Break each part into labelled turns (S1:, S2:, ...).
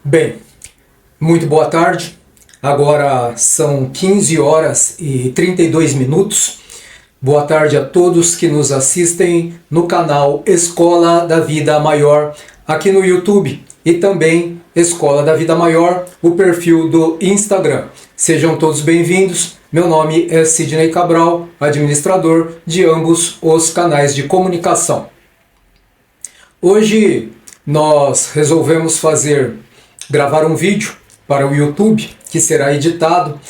S1: Bem, muito boa tarde. Agora são 15 horas e 32 minutos. Boa tarde a todos que nos assistem no canal Escola da Vida Maior aqui no YouTube e também Escola da Vida Maior, o perfil do Instagram. Sejam todos bem-vindos. Meu nome é Sidney Cabral, administrador de ambos os canais de comunicação. Hoje nós resolvemos gravar um vídeo para o YouTube que será editado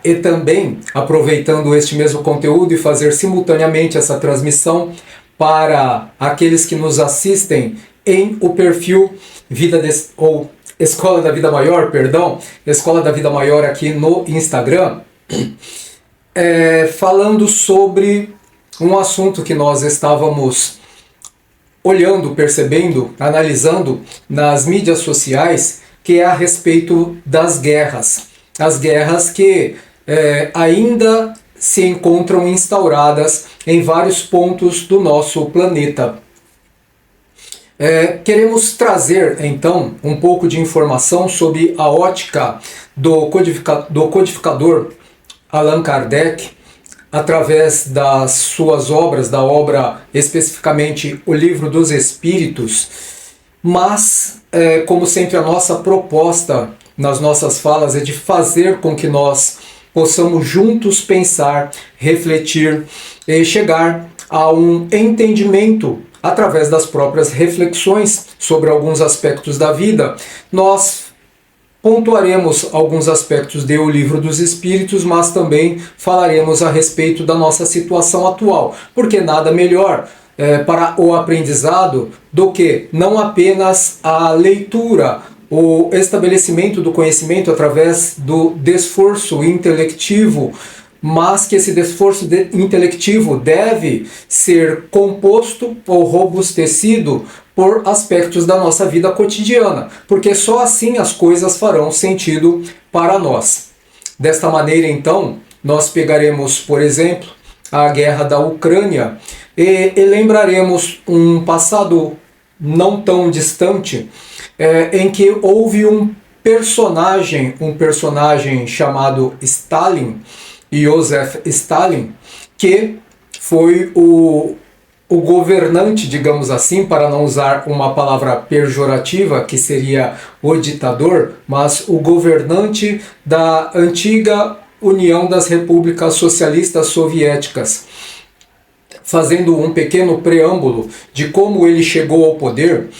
S1: e também aproveitando este mesmo conteúdo e fazer simultaneamente essa transmissão para aqueles que nos assistem em o perfil Escola da Vida Maior, Escola da Vida Maior aqui no Instagram, falando sobre um assunto que nós estávamos olhando, percebendo, analisando nas mídias sociais, que é a respeito das guerras. As guerras que ainda se encontram instauradas em vários pontos do nosso planeta. Queremos trazer, então, um pouco de informação sobre a ótica do codificador Allan Kardec, através das suas obras, da obra especificamente O Livro dos Espíritos, mas, como sempre, a nossa proposta nas nossas falas é de fazer com que nós possamos juntos pensar, refletir e chegar a um entendimento através das próprias reflexões sobre alguns aspectos da vida. Nós pontuaremos alguns aspectos do Livro dos Espíritos, mas também falaremos a respeito da nossa situação atual, porque nada melhor para o aprendizado do que não apenas a leitura, o estabelecimento do conhecimento através do esforço intelectivo, mas que esse esforço intelectivo deve ser composto ou robustecido por aspectos da nossa vida cotidiana, porque só assim as coisas farão sentido para nós. Desta maneira, então, nós pegaremos, por exemplo, a guerra da Ucrânia e lembraremos um passado não tão distante, em que houve um personagem chamado Stalin, Joseph Stalin, que foi o governante, digamos assim, para não usar uma palavra pejorativa, que seria o ditador, mas o governante da antiga União das Repúblicas Socialistas Soviéticas. Fazendo um pequeno preâmbulo de como ele chegou ao poder,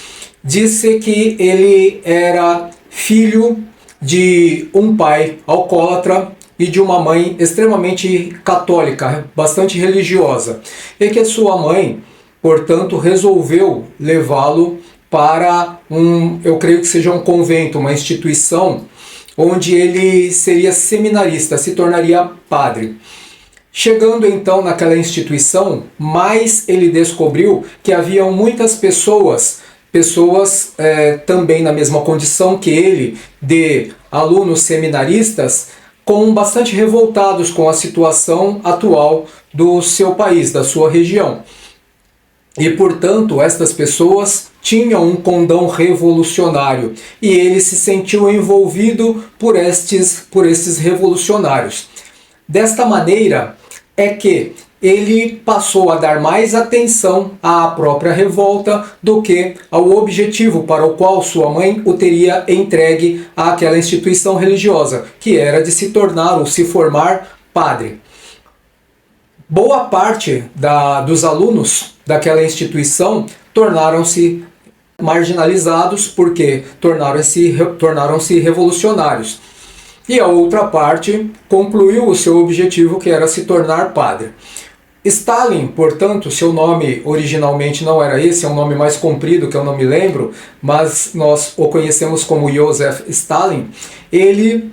S1: disse que ele era filho de um pai alcoólatra e de uma mãe extremamente católica, bastante religiosa, e que sua mãe, portanto, resolveu levá-lo para eu creio que seja um convento, uma instituição, onde ele seria seminarista, se tornaria padre. Chegando então naquela instituição, mais ele descobriu que haviam muitas pessoas também na mesma condição que ele, de alunos seminaristas, bastante revoltados com a situação atual do seu país, da sua região. E, portanto, estas pessoas tinham um condão revolucionário e ele se sentiu envolvido por estes revolucionários. Desta maneira é que ele passou a dar mais atenção à própria revolta do que ao objetivo para o qual sua mãe o teria entregue àquela instituição religiosa, que era de se tornar ou se formar padre. Boa parte dos alunos daquela instituição tornaram-se marginalizados porque tornaram-se revolucionários. E a outra parte concluiu o seu objetivo, que era se tornar padre. Stalin, portanto, seu nome originalmente não era esse, é um nome mais comprido que eu não me lembro, mas nós o conhecemos como Joseph Stalin. Ele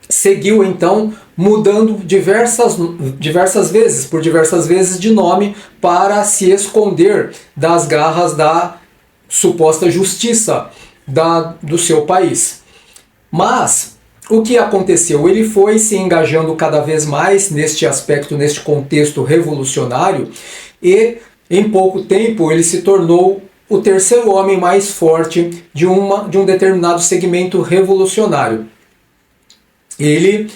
S1: seguiu então mudando diversas vezes de nome para se esconder das garras da suposta justiça do seu país. Mas o que aconteceu? Ele foi se engajando cada vez mais neste aspecto, neste contexto revolucionário, e em pouco tempo ele se tornou o terceiro homem mais forte de um determinado segmento revolucionário. Ele,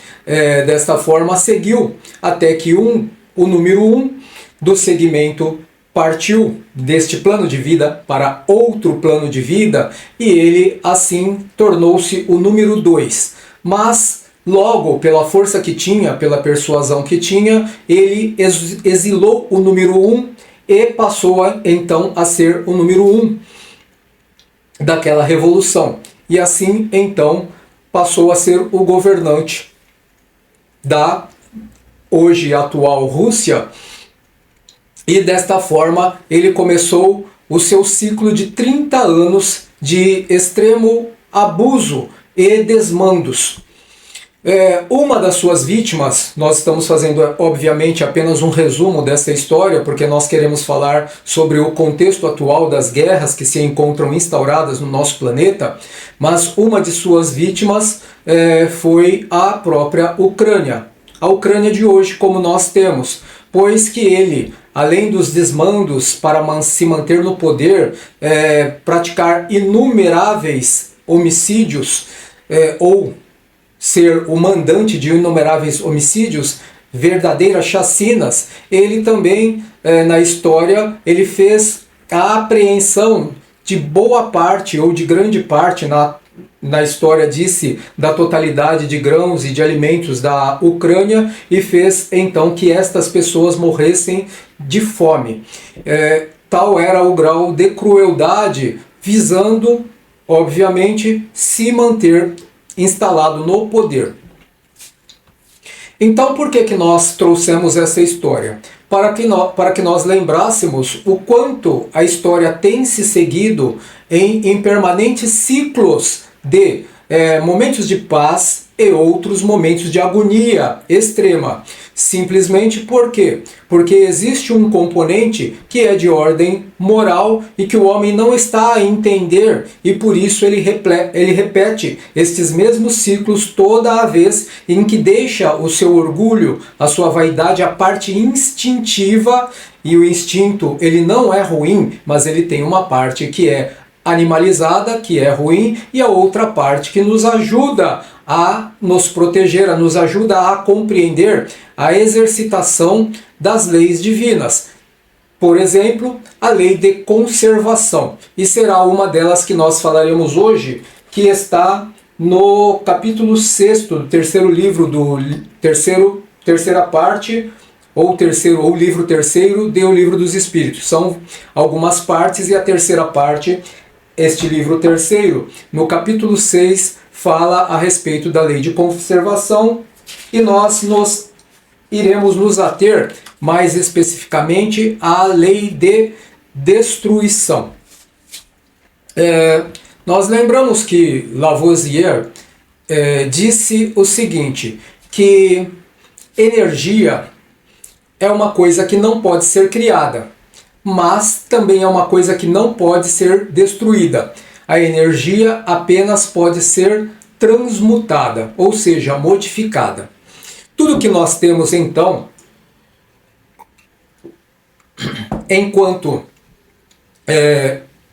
S1: desta forma, seguiu até que o número 1 do segmento partiu deste plano de vida para outro plano de vida e ele, assim, tornou-se o número 2. Mas, logo, pela força que tinha, pela persuasão que tinha, ele exilou o número 1 e passou, então, a ser o número 1 daquela revolução. E assim, então, passou a ser o governante da hoje atual Rússia, e desta forma ele começou o seu ciclo de 30 anos de extremo abuso e desmandos. Uma das suas vítimas, nós estamos fazendo obviamente apenas um resumo dessa história, porque nós queremos falar sobre o contexto atual das guerras que se encontram instauradas no nosso planeta, mas uma de suas vítimas foi a própria Ucrânia. A Ucrânia de hoje, como nós temos, pois que ele, além dos desmandos para se manter no poder, praticar inumeráveis homicídios ou ser o mandante de inumeráveis homicídios, verdadeiras chacinas, ele também, na história, ele fez a apreensão de boa parte, ou de grande parte, na história disse, da totalidade de grãos e de alimentos da Ucrânia e fez então que estas pessoas morressem de fome. Tal era o grau de crueldade, visando, obviamente, se manter instalado no poder. Então, por que nós trouxemos essa história? Para que nós lembrássemos o quanto a história tem se seguido em permanentes ciclos de momentos de paz e outros momentos de agonia extrema. Simplesmente por quê? Porque existe um componente que é de ordem moral e que o homem não está a entender e por isso ele repete estes mesmos ciclos toda a vez em que deixa o seu orgulho, a sua vaidade, a parte instintiva, e o instinto ele não é ruim, mas ele tem uma parte que é animalizada, que é ruim, e a outra parte que nos ajuda a nos proteger, nos ajuda a compreender a exercitação das leis divinas. Por exemplo, a lei de conservação. E será uma delas que nós falaremos hoje, que está no capítulo 6 do terceiro livro terceira parte, ou livro terceiro do Livro dos Espíritos. São algumas partes e a terceira parte, este livro terceiro, no capítulo 6, fala a respeito da lei de conservação e nós iremos nos ater mais especificamente à lei de destruição. Nós lembramos que Lavoisier disse o seguinte, que energia é uma coisa que não pode ser criada, mas também é uma coisa que não pode ser destruída. A energia apenas pode ser transmutada, ou seja, modificada. Tudo que nós temos, então, enquanto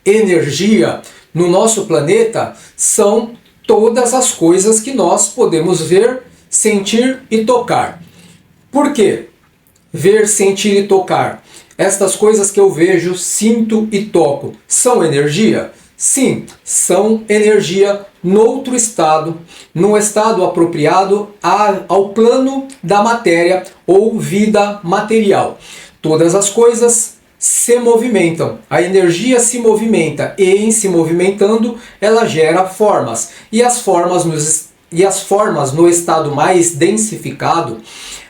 S1: energia no nosso planeta, são todas as coisas que nós podemos ver, sentir e tocar. Por quê? Ver, sentir e tocar. Estas coisas que eu vejo, sinto e toco, são energia? Sim, são energia noutro estado, num estado apropriado ao plano da matéria ou vida material. Todas as coisas se movimentam, a energia se movimenta e em se movimentando ela gera formas. E as formas no estado mais densificado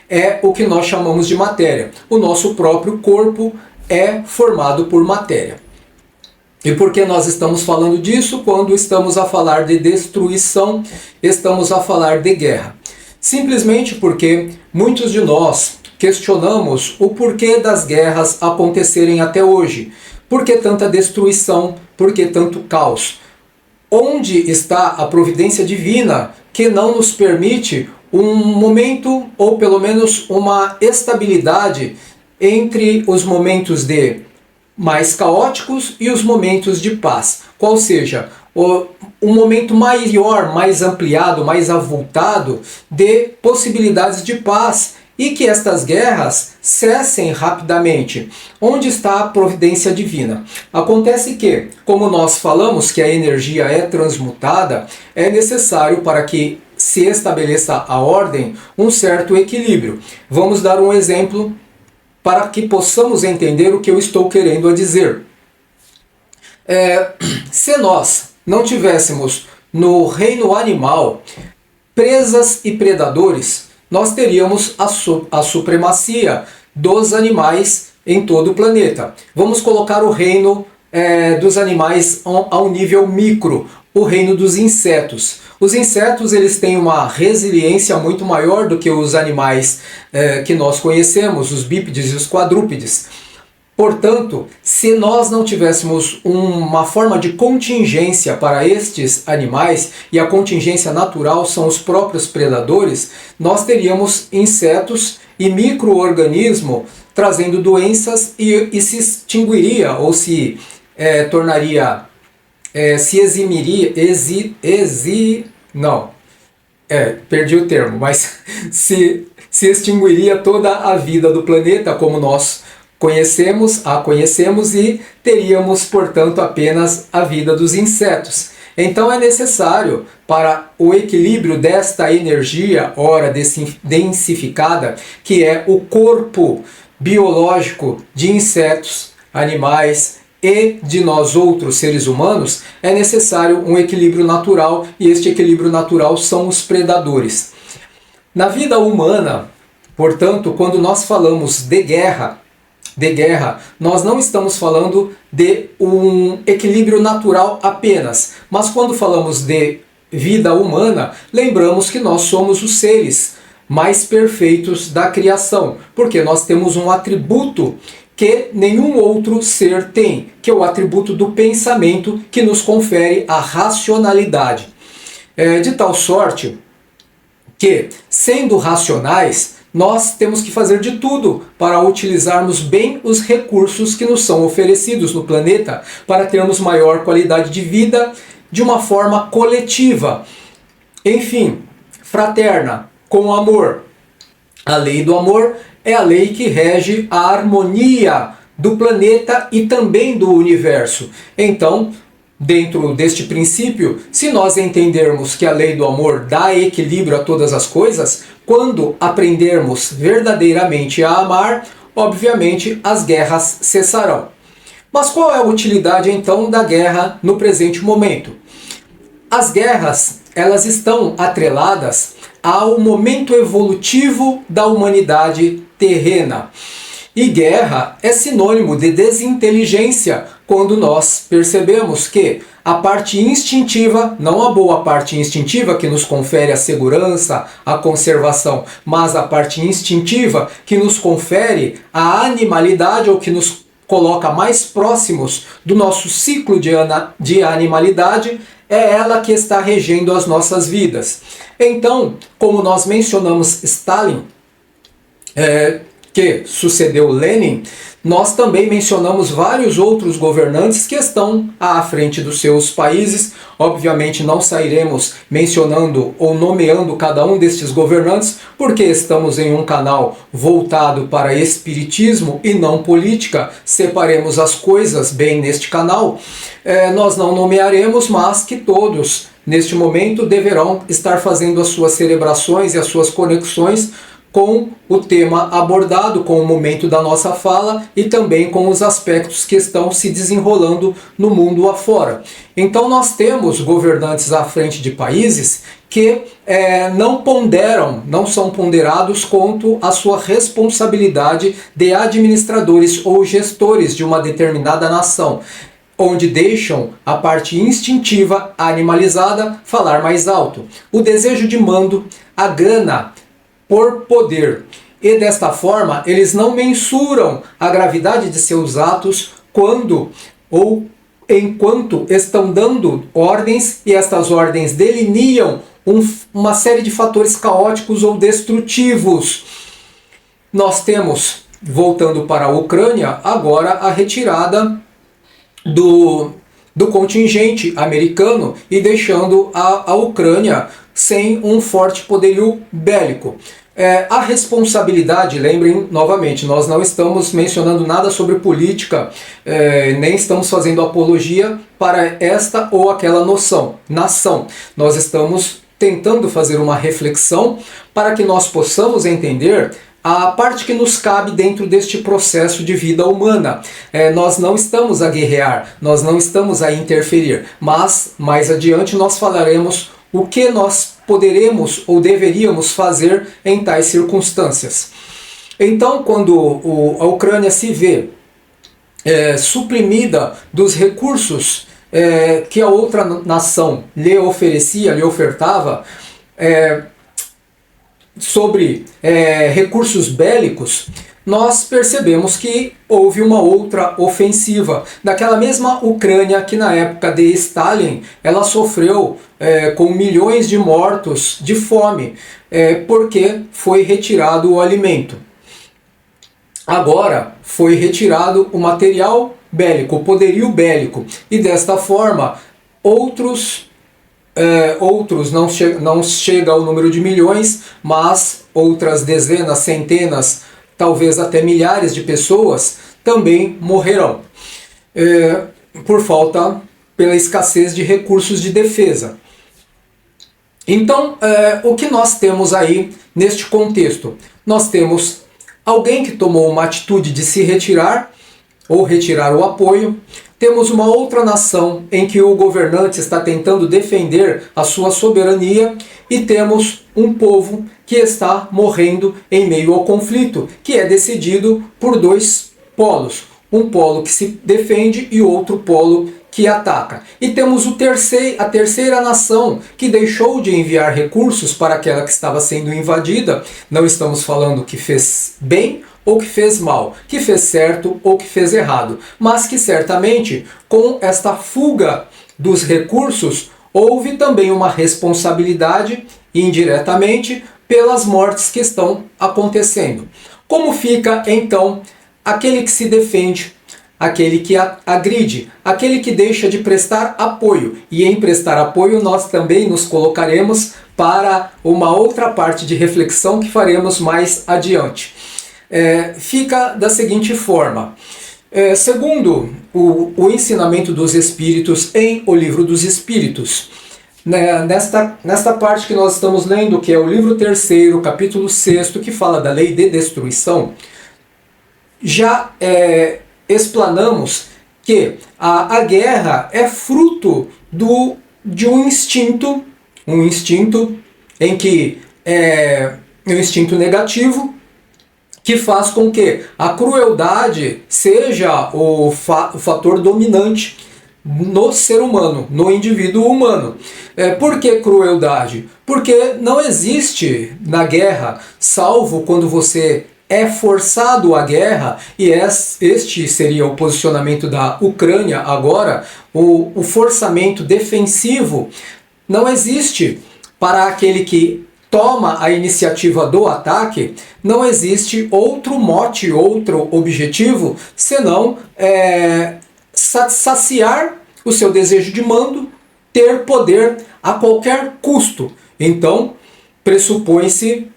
S1: é o que nós chamamos de matéria. O nosso próprio corpo é formado por matéria. E por que nós estamos falando disso? Quando estamos a falar de destruição, estamos a falar de guerra. Simplesmente porque muitos de nós questionamos o porquê das guerras acontecerem até hoje. Por que tanta destruição? Por que tanto caos? Onde está a providência divina que não nos permite um momento, ou pelo menos uma estabilidade entre os momentos de mais caóticos e os momentos de paz. Qual seja, um momento maior, mais ampliado, mais avultado de possibilidades de paz e que estas guerras cessem rapidamente. Onde está a providência divina? Acontece que, como nós falamos que a energia é transmutada, é necessário para que se estabeleça a ordem um certo equilíbrio. Vamos dar um exemplo para que possamos entender o que eu estou querendo dizer. Se nós não tivéssemos no reino animal presas e predadores, nós teríamos a supremacia dos animais em todo o planeta. Vamos colocar o reino dos animais a um nível micro, o reino dos insetos. Os insetos eles têm uma resiliência muito maior do que os animais que nós conhecemos, os bípedes e os quadrúpedes. Portanto, se nós não tivéssemos uma forma de contingência para estes animais, e a contingência natural são os próprios predadores, nós teríamos insetos e micro-organismos trazendo doenças e se extinguiria ou se tornaria, se eximiria, perdi o termo, mas se extinguiria toda a vida do planeta como nós conhecemos e teríamos, portanto, apenas a vida dos insetos. Então é necessário, para o equilíbrio desta energia, ora densificada, que é o corpo biológico de insetos, animais e de nós outros seres humanos, é necessário um equilíbrio natural, e este equilíbrio natural são os predadores. Na vida humana, portanto, quando nós falamos de guerra, nós não estamos falando de um equilíbrio natural apenas, mas quando falamos de vida humana, lembramos que nós somos os seres mais perfeitos da criação, porque nós temos um atributo que nenhum outro ser tem, que é o atributo do pensamento, que nos confere a racionalidade. De tal sorte que, sendo racionais, nós temos que fazer de tudo para utilizarmos bem os recursos que nos são oferecidos no planeta, para termos maior qualidade de vida de uma forma coletiva. Enfim, fraterna, com amor. A lei do amor é a lei que rege a harmonia do planeta e também do universo. Então, dentro deste princípio, se nós entendermos que a lei do amor dá equilíbrio a todas as coisas, quando aprendermos verdadeiramente a amar, obviamente as guerras cessarão. Mas qual é a utilidade então da guerra no presente momento? As guerras, elas estão atreladas ao momento evolutivo da humanidade terrena. E guerra é sinônimo de desinteligência quando nós percebemos que a parte instintiva, não a boa parte instintiva que nos confere a segurança, a conservação, mas a parte instintiva que nos confere a animalidade ou que nos coloca mais próximos do nosso ciclo de animalidade, é ela que está regendo as nossas vidas. Então, como nós mencionamos Stalin, que sucedeu Lenin, nós também mencionamos vários outros governantes que estão à frente dos seus países. Obviamente não sairemos mencionando ou nomeando cada um destes governantes, porque estamos em um canal voltado para espiritismo e não política. Separemos as coisas bem neste canal. Nós não nomearemos, mas que todos, neste momento, deverão estar fazendo as suas celebrações e as suas conexões com o tema abordado, com o momento da nossa fala e também com os aspectos que estão se desenrolando no mundo afora. Então nós temos governantes à frente de países que não são ponderados quanto à sua responsabilidade de administradores ou gestores de uma determinada nação, onde deixam a parte instintiva, animalizada, falar mais alto. O desejo de mando, a gana por poder. E desta forma, eles não mensuram a gravidade de seus atos quando ou enquanto estão dando ordens, e estas ordens delineam uma série de fatores caóticos ou destrutivos. Nós temos voltando para a Ucrânia, agora a retirada do contingente americano e deixando a Ucrânia sem um forte poderio bélico. A responsabilidade, lembrem novamente, nós não estamos mencionando nada sobre política, nem estamos fazendo apologia para esta ou aquela nação. Nós estamos tentando fazer uma reflexão para que nós possamos entender a parte que nos cabe dentro deste processo de vida humana. Nós não estamos a guerrear, nós não estamos a interferir, mas mais adiante nós falaremos o que nós poderemos ou deveríamos fazer em tais circunstâncias. Então, quando a Ucrânia se vê suprimida dos recursos que a outra nação lhe oferecia, lhe ofertava, sobre recursos bélicos, nós percebemos que houve uma outra ofensiva. Daquela mesma Ucrânia que na época de Stalin, ela sofreu com milhões de mortos de fome, porque foi retirado o alimento. Agora foi retirado o material bélico, o poderio bélico, e desta forma outros não chega ao número de milhões, mas outras dezenas, centenas, talvez até milhares de pessoas também morrerão pela escassez de recursos de defesa. Então, o que nós temos aí neste contexto? Nós temos alguém que tomou uma atitude de se retirar ou retirar o apoio. Temos uma outra nação em que o governante está tentando defender a sua soberania, e temos um povo que está morrendo em meio ao conflito, que é decidido por dois polos, um polo que se defende e outro polo que ataca. E temos a terceira nação que deixou de enviar recursos para aquela que estava sendo invadida. Não estamos falando que fez bem ou que fez mal, que fez certo ou que fez errado, mas que certamente com esta fuga dos recursos houve também uma responsabilidade indiretamente pelas mortes que estão acontecendo. Como fica então aquele que se defende, aquele que agride, aquele que deixa de prestar apoio? E em prestar apoio nós também nos colocaremos para uma outra parte de reflexão que faremos mais adiante. Fica da seguinte forma. Segundo o ensinamento dos Espíritos em O Livro dos Espíritos, nesta parte que nós estamos lendo, que é o livro 3º, capítulo 6º, que fala da lei de destruição, já explanamos que a guerra é fruto de um instinto em que um instinto negativo, que faz com que a crueldade seja o fator dominante no ser humano, no indivíduo humano. Por que crueldade? Porque não existe na guerra, salvo quando você é forçado à guerra, e este seria o posicionamento da Ucrânia agora, o forçamento defensivo não existe para aquele que toma a iniciativa do ataque. Não existe outro mote, outro objetivo, senão saciar o seu desejo de mando, ter poder a qualquer custo. Então, pressupõe-se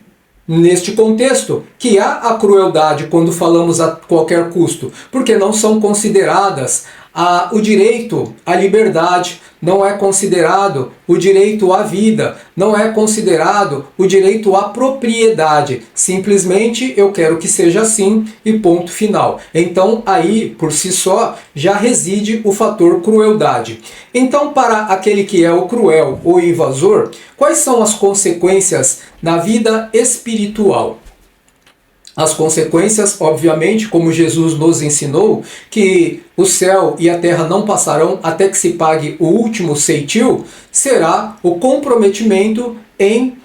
S1: neste contexto que há a crueldade quando falamos a qualquer custo, porque não são consideradas o direito à liberdade, não é considerado o direito à vida, não é considerado o direito à propriedade. Simplesmente eu quero que seja assim e ponto final. Então aí, por si só, já reside o fator crueldade. Então, para aquele que é o cruel ou invasor, quais são as consequências na vida espiritual? As consequências, obviamente, como Jesus nos ensinou, que o céu e a terra não passarão até que se pague o último ceitil, será o comprometimento em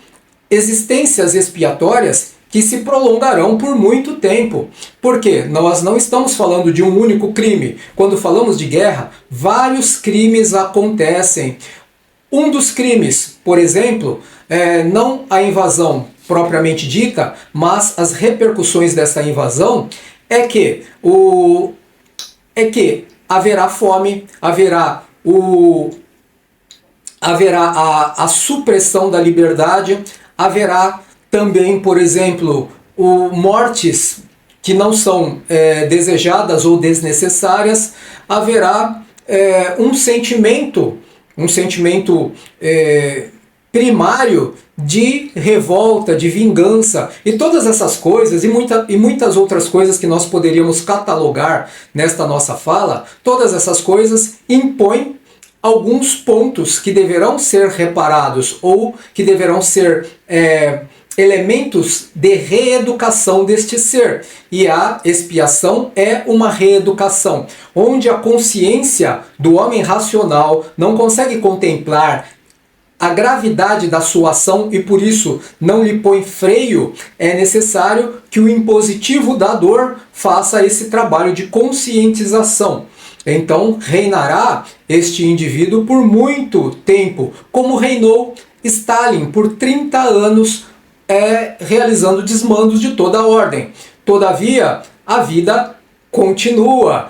S1: existências expiatórias que se prolongarão por muito tempo. Porque nós não estamos falando de um único crime. Quando falamos de guerra, vários crimes acontecem. Um dos crimes, por exemplo, não a invasão propriamente dita, mas as repercussões dessa invasão é que haverá fome, haverá a supressão da liberdade, haverá também, por exemplo, mortes que não são desejadas ou desnecessárias, haverá um sentimento primário de revolta, de vingança, e todas essas coisas e muitas outras coisas que nós poderíamos catalogar nesta nossa fala, todas essas coisas impõem alguns pontos que deverão ser reparados ou que deverão ser elementos de reeducação deste ser. E a expiação é uma reeducação, onde a consciência do homem racional não consegue contemplar a gravidade da sua ação e por isso não lhe põe freio. É necessário que o impositivo da dor faça esse trabalho de conscientização. Então reinará este indivíduo por muito tempo, como reinou Stalin por 30 anos, realizando desmandos de toda a ordem. Todavia, a vida continua.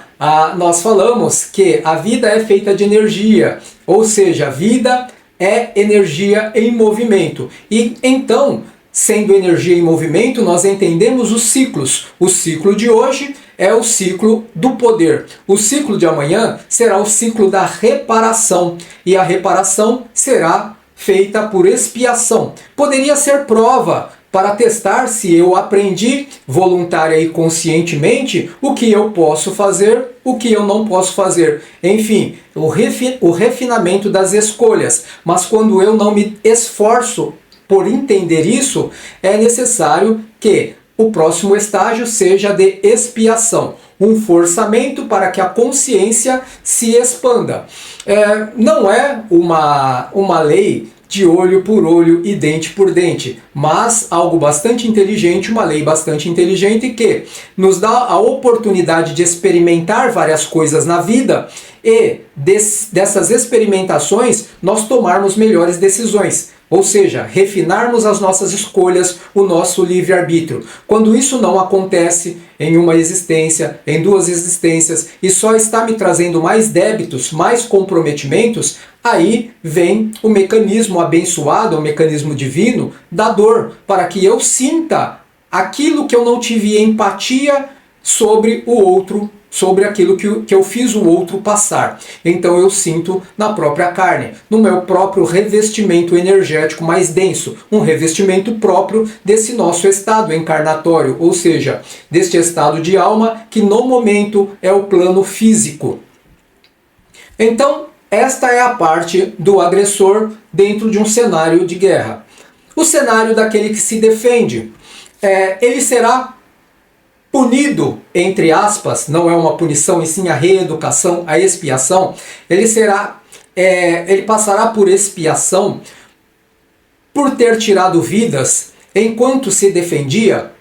S1: Nós falamos que a vida é feita de energia, ou seja, a vida é energia em movimento. E então, sendo energia em movimento, nós entendemos os ciclos. O ciclo de hoje é o ciclo do poder. O ciclo de amanhã será o ciclo da reparação. E a reparação será feita por expiação. Poderia ser prova para testar se eu aprendi voluntária e conscientemente o que eu posso fazer, o que eu não posso fazer. Enfim, o refinamento das escolhas. Mas quando eu não me esforço por entender isso, é necessário que o próximo estágio seja de expiação. Um forçamento para que a consciência se expanda. Não é uma lei de olho por olho e dente por dente, mas algo bastante inteligente, uma lei bastante inteligente que nos dá a oportunidade de experimentar várias coisas na vida e dessas experimentações nós tomarmos melhores decisões. Ou seja, refinarmos as nossas escolhas, o nosso livre-arbítrio. Quando isso não acontece em uma existência, em duas existências, e só está me trazendo mais débitos, mais comprometimentos, aí vem o mecanismo abençoado, o mecanismo divino da dor, para que eu sinta aquilo que eu não tive empatia sobre o outro, sobre aquilo que eu fiz o outro passar. Então eu sinto na própria carne, no meu próprio revestimento energético mais denso, um revestimento próprio desse nosso estado encarnatório, ou seja, deste estado de alma que no momento é o plano físico. Então, esta é a parte do agressor dentro de um cenário de guerra. O cenário daquele que se defende. Ele será punido, entre aspas, não é uma punição, e sim a reeducação, a expiação. Ele passará por expiação por ter tirado vidas enquanto se defendia,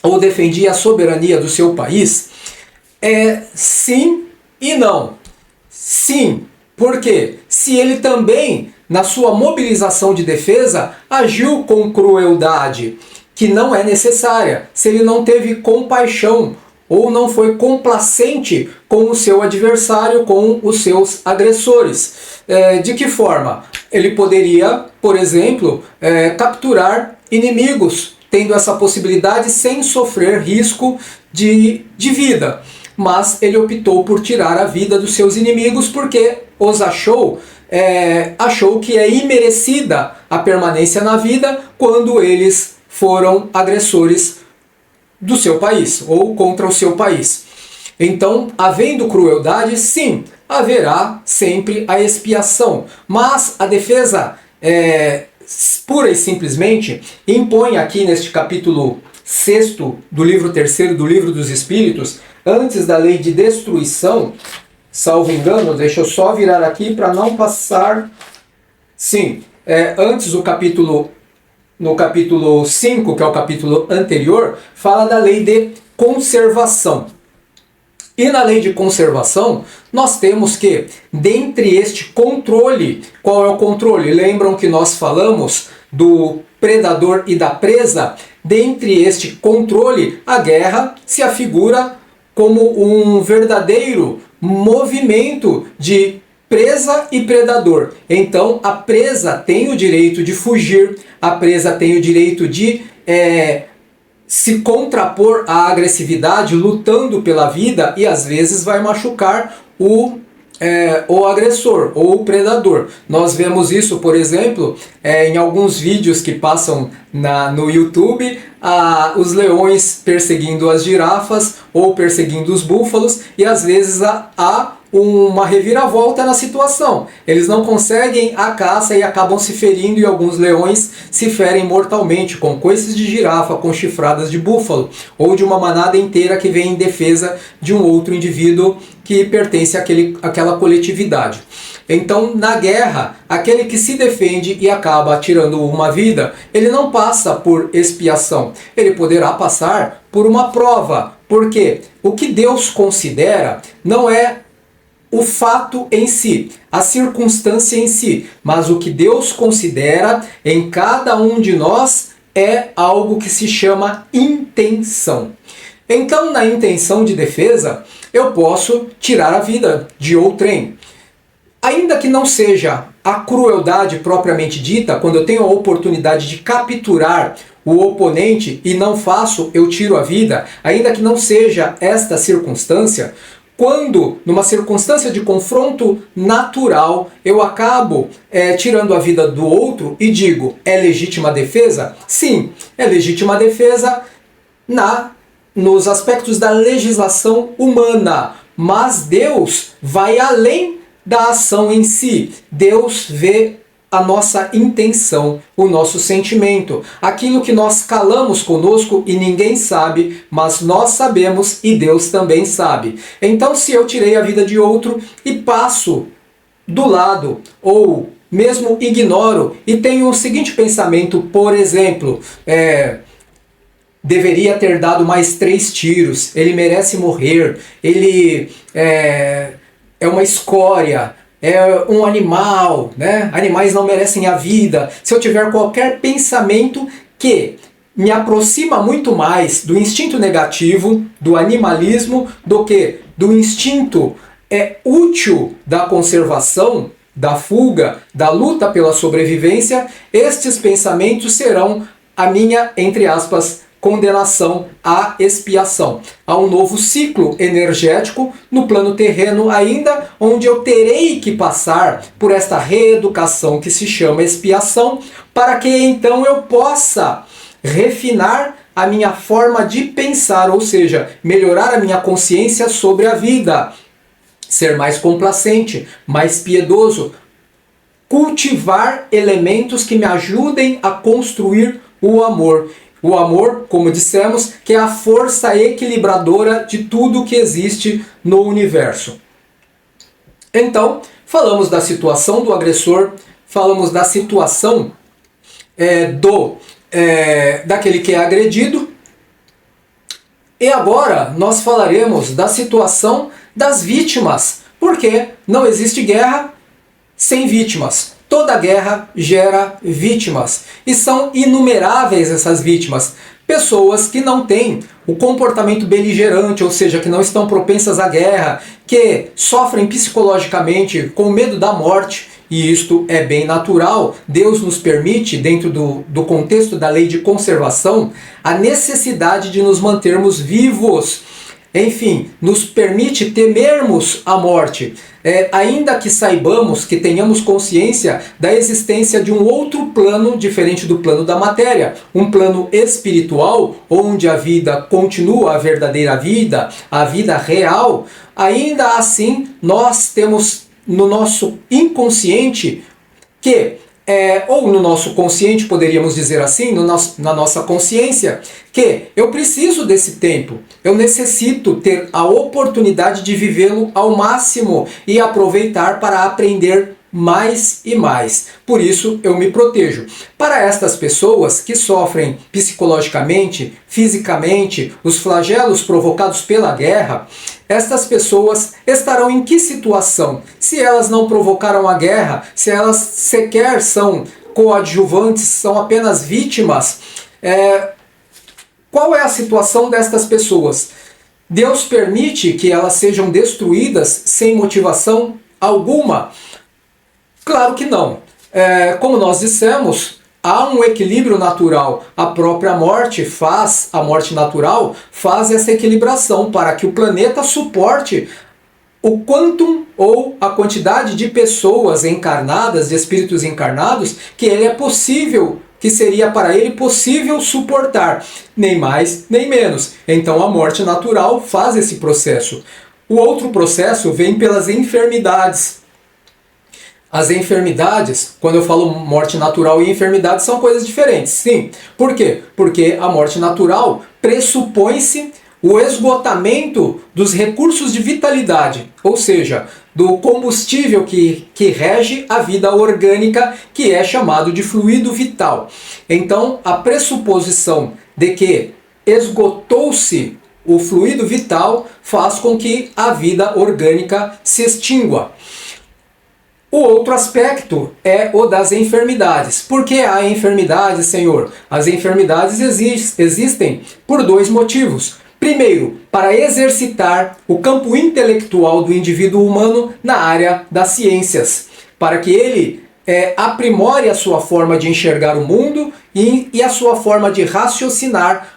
S1: ou defendia a soberania do seu país. Sim e não. Sim, porque se ele também, na sua mobilização de defesa, agiu com crueldade, que não é necessária, se ele não teve compaixão ou não foi complacente com o seu adversário, com os seus agressores. De que forma? Ele poderia, por exemplo, capturar inimigos, tendo essa possibilidade sem sofrer risco de vida. Mas ele optou por tirar a vida dos seus inimigos porque os achou que é imerecida a permanência na vida quando eles foram agressores do seu país ou contra o seu país. Então, havendo crueldade, sim, haverá sempre a expiação. Mas a defesa, pura e simplesmente, impõe aqui neste capítulo 6º do livro 3º do Livro dos Espíritos, antes da lei de destruição, salvo engano, deixa eu só virar aqui para não passar. Sim, antes do capítulo. No capítulo 5, que é o capítulo anterior, fala da lei de conservação. E na lei de conservação, nós temos que, dentre este controle, qual é o controle? Lembram que nós falamos do predador e da presa? Dentre este controle, a guerra se afigura como um verdadeiro movimento de presa e predador. Então, a presa tem o direito de fugir, a presa tem o direito de se contrapor à agressividade, lutando pela vida, e às vezes vai machucar o agressor ou o predador. Nós vemos isso, por exemplo, em alguns vídeos que passam no YouTube, os leões perseguindo as girafas ou perseguindo os búfalos, e às vezes há uma reviravolta na situação. Eles não conseguem a caça e acabam se ferindo, e alguns leões se ferem mortalmente com coices de girafa, com chifradas de búfalo, ou de uma manada inteira que vem em defesa de um outro indivíduo que pertence àquela coletividade. Então, na guerra, aquele que se defende e acaba tirando uma vida, ele não passa por expiação. Ele poderá passar por uma prova, porque o que Deus considera não é o fato em si, a circunstância em si, mas o que Deus considera em cada um de nós é algo que se chama intenção. Então, na intenção de defesa, eu posso tirar a vida de outrem. Ainda que não seja a crueldade propriamente dita, quando eu tenho a oportunidade de capturar o oponente e não faço, eu tiro a vida, ainda que não seja esta circunstância, quando, numa circunstância de confronto natural, eu acabo tirando a vida do outro e digo, é legítima defesa? Sim, é legítima defesa nos aspectos da legislação humana, mas Deus vai além da ação em si. Deus vê a nossa intenção, o nosso sentimento, aquilo que nós calamos conosco e ninguém sabe, mas nós sabemos e Deus também sabe. Então, se eu tirei a vida de outro e passo do lado, ou mesmo ignoro, e tenho o seguinte pensamento, por exemplo, deveria ter dado mais 3 tiros, ele merece morrer, ele é uma escória, é um animal, né? Animais não merecem a vida. Se eu tiver qualquer pensamento que me aproxima muito mais do instinto negativo, do animalismo, do que do instinto útil da conservação, da fuga, da luta pela sobrevivência, estes pensamentos serão a minha, entre aspas, condenação à expiação, a um novo ciclo energético no plano terreno ainda, onde eu terei que passar por esta reeducação que se chama expiação, para que então eu possa refinar a minha forma de pensar, ou seja, melhorar a minha consciência sobre a vida, ser mais complacente, mais piedoso, cultivar elementos que me ajudem a construir o amor. O amor, como dissemos, que é a força equilibradora de tudo que existe no universo. Então, falamos da situação do agressor, falamos da situação daquele que é agredido, e agora nós falaremos da situação das vítimas, porque não existe guerra sem vítimas. Toda guerra gera vítimas, e são inumeráveis essas vítimas. Pessoas que não têm o comportamento beligerante, ou seja, que não estão propensas à guerra, que sofrem psicologicamente com medo da morte, e isto é bem natural. Deus nos permite, dentro do contexto da lei de conservação, a necessidade de nos mantermos vivos. Enfim, nos permite temermos a morte, ainda que saibamos, que tenhamos consciência da existência de um outro plano diferente do plano da matéria, um plano espiritual, onde a vida continua, a verdadeira vida, a vida real. Ainda assim, nós temos no nosso inconsciente ou no nosso consciente, poderíamos dizer assim, na nossa consciência, que eu preciso desse tempo, eu necessito ter a oportunidade de vivê-lo ao máximo e aproveitar para aprender mais e mais. Por isso eu me protejo. Para estas pessoas que sofrem psicologicamente, fisicamente, os flagelos provocados pela guerra, estas pessoas estarão em que situação? Se elas não provocaram a guerra, se elas sequer são coadjuvantes, são apenas vítimas, qual é a situação destas pessoas? Deus permite que elas sejam destruídas sem motivação alguma? Claro que não. Como nós dissemos, há um equilíbrio natural. A própria morte a morte natural faz essa equilibração para que o planeta suporte o quantum ou a quantidade de pessoas encarnadas, de espíritos encarnados, que seria para ele possível suportar, nem mais nem menos. Então a morte natural faz esse processo. O outro processo vem pelas enfermidades. As enfermidades, quando eu falo morte natural e enfermidade, são coisas diferentes. Sim. Por quê? Porque a morte natural pressupõe-se o esgotamento dos recursos de vitalidade, ou seja, do combustível que rege a vida orgânica, que é chamado de fluido vital. Então, a pressuposição de que esgotou-se o fluido vital faz com que a vida orgânica se extingua. O outro aspecto é o das enfermidades. Por que há enfermidades, Senhor? As enfermidades existem por dois motivos. Primeiro, para exercitar o campo intelectual do indivíduo humano na área das ciências, para que ele aprimore a sua forma de enxergar o mundo e a sua forma de raciocinar,